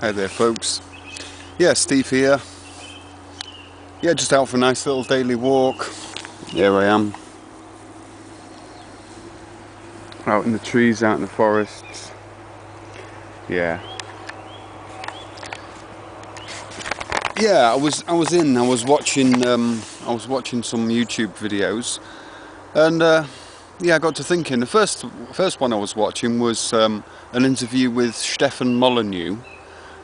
Hi there folks. Yeah, Steve here. Yeah, just out for a nice little daily walk. Here I am. Out in the trees, out in the forests. Yeah. Yeah, I was watching some YouTube videos, and yeah, I got to thinking. The first one I was watching was an interview with Stefan Molyneux,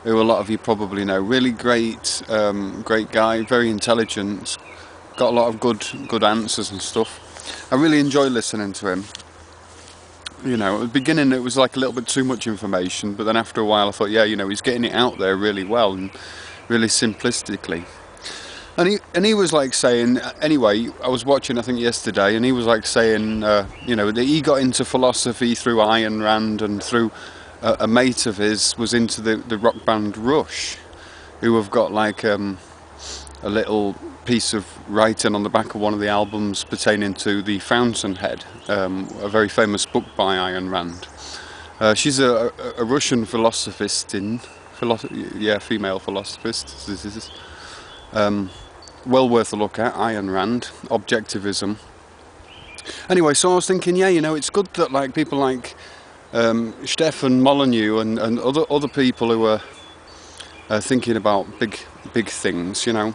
who a lot of you probably know. Really great, great guy, very intelligent, got a lot of good answers and stuff. I really enjoy listening to him. You know, at the beginning it was like a little bit too much information, but then after a while I thought, yeah, you know, he's getting it out there really well and really simplistically. And he was like saying, anyway, I was watching I think yesterday, and he was like saying, you know, that he got into philosophy through Ayn Rand, and through a mate of his was into the rock band Rush, who have got like a little piece of writing on the back of one of the albums pertaining to the Fountainhead, a very famous book by Ayn Rand. She's a Russian philosophist, female philosophist. Well worth a look at, Ayn Rand, objectivism. Anyway, so I was thinking, yeah, you know, it's good that like people like Stefan Molyneux and other people who are thinking about big things, you know.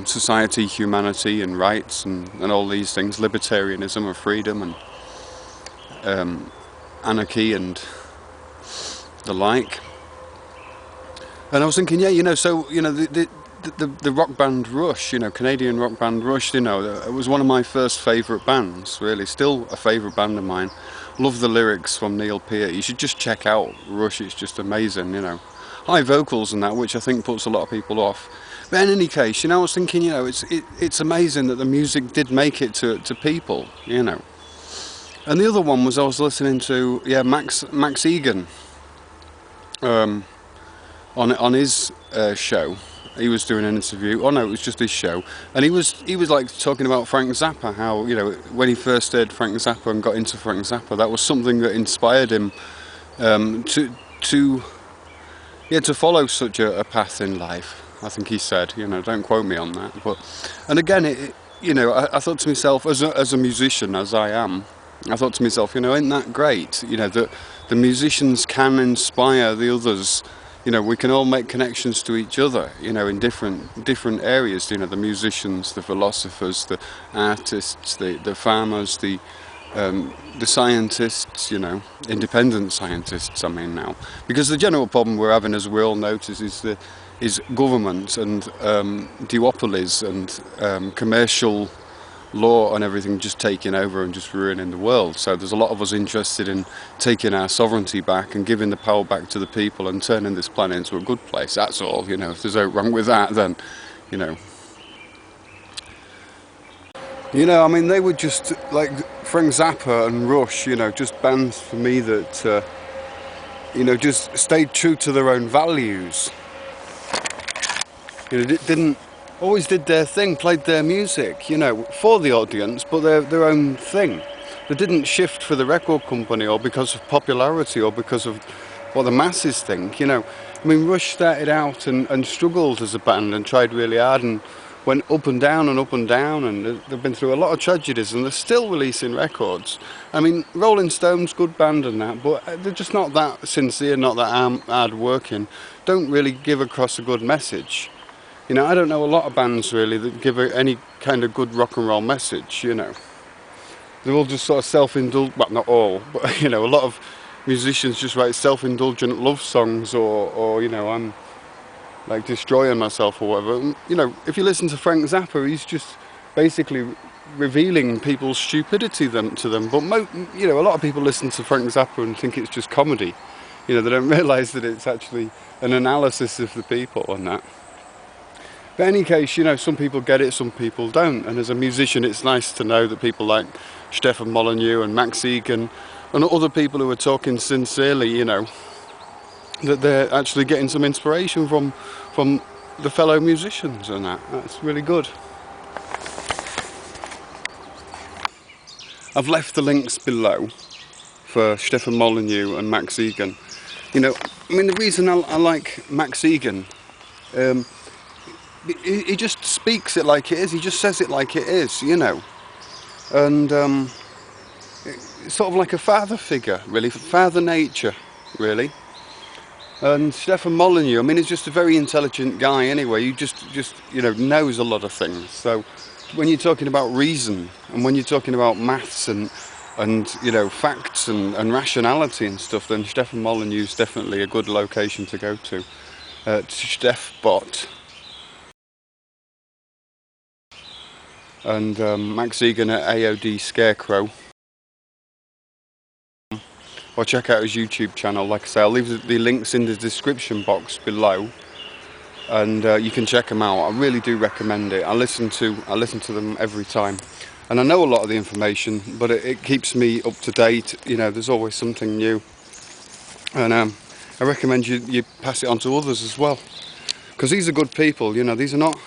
Society, humanity and rights and all these things, libertarianism and freedom and anarchy and the like. And I was thinking, yeah, you know, so, you know, the rock band Rush, you know, Canadian rock band Rush, you know, it was one of my first favourite bands, really, still a favourite band of mine. Love the lyrics from Neil Peart. You should just check out Rush, it's just amazing, you know. High vocals and that, which I think puts a lot of people off. But in any case, you know, I was thinking, you know, it's amazing that the music did make it to people, you know. And the other one was I was listening to, yeah, Max Egan on his show. He was doing an interview. Oh no, it was just his show, and he was like talking about Frank Zappa. How, you know, when he first heard Frank Zappa and got into Frank Zappa, that was something that inspired him to follow such a path in life. I think he said, you know, don't quote me on that. But, and again, you know, I thought to myself, as a musician, as I am, I thought to myself, you know, isn't that great? You know, that the musicians can inspire the others. You know, we can all make connections to each other, you know, in different areas. You know, the musicians, the philosophers, the artists, the farmers, the scientists, you know, independent scientists, I mean now. Because the general problem we're having, as we all notice, is government and duopolies and commercial law and everything just taking over and just ruining the world. So there's a lot of us interested in taking our sovereignty back and giving the power back to the people and turning this planet into a good place. That's all, you know. If there's no wrong with that, then, you know. You know, I mean, they were just like Frank Zappa and Rush, you know, just bands for me that, you know, just stayed true to their own values. You know, always did their thing, played their music, you know, for the audience, but their own thing. They didn't shift for the record company or because of popularity or because of what the masses think, you know. I mean, Rush started out and struggled as a band and tried really hard and went up and down and up and down, and they've been through a lot of tragedies and they're still releasing records. I mean, Rolling Stones, good band and that, but they're just not that sincere, not that hard working, don't really give across a good message. You know, I don't know a lot of bands really that give any kind of good rock and roll message, you know. They're all just sort of self-indulgent, well, not all, but, you know, a lot of musicians just write self-indulgent love songs or, you know, I'm like destroying myself or whatever. And, you know, if you listen to Frank Zappa, he's just basically revealing people's stupidity to them. But, you know, a lot of people listen to Frank Zappa and think it's just comedy. You know, they don't realise that it's actually an analysis of the people and that. But in any case, you know, some people get it, some people don't. And as a musician, it's nice to know that people like Stefan Molyneux and Max Egan and other people who are talking sincerely, you know, that they're actually getting some inspiration from the fellow musicians and that. That's really good. I've left the links below for Stefan Molyneux and Max Egan. You know, I mean, the reason I like Max Egan, he just speaks it like it is. He just says it like it is, you know. And it's sort of like a father figure, really, father nature, really. And Stefan Molyneux, I mean, he's just a very intelligent guy anyway. He just you know, knows a lot of things. So when you're talking about reason, and when you're talking about maths and you know, facts and rationality and stuff, then Stefan Molyneux is definitely a good location to go to. Stefbot. And Max Egan at AOD Scarecrow. Or check out his YouTube channel. Like I say, I'll leave the links in the description box below, and you can check them out. I really do recommend it. I listen to them every time, and I know a lot of the information, but it keeps me up to date. You know, there's always something new, and I recommend you pass it on to others as well, because these are good people. You know, these are not.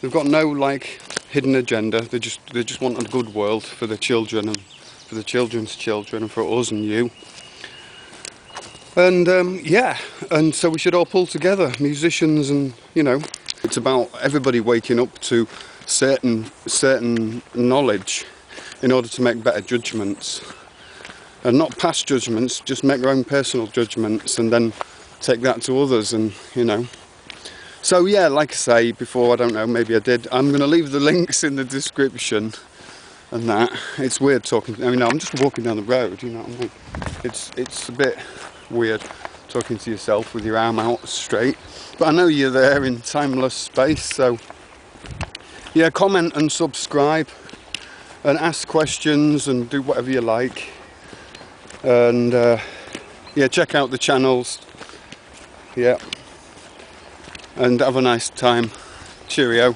They've got no like hidden agenda. They just want a good world for the children and for the children's children and for us and you. And yeah, and so we should all pull together, musicians, and you know, it's about everybody waking up to certain knowledge in order to make better judgments, and not past judgments, just make your own personal judgments and then take that to others, and you know. So yeah, like I say before, I don't know, maybe I did, I'm going to leave the links in the description and that. It's weird talking, I mean, I'm just walking down the road, you know what I mean? It's a bit weird talking to yourself with your arm out straight, but I know you're there in timeless space. So yeah, comment and subscribe and ask questions and do whatever you like, and yeah, check out the channels, yeah, and have a nice time. Cheerio.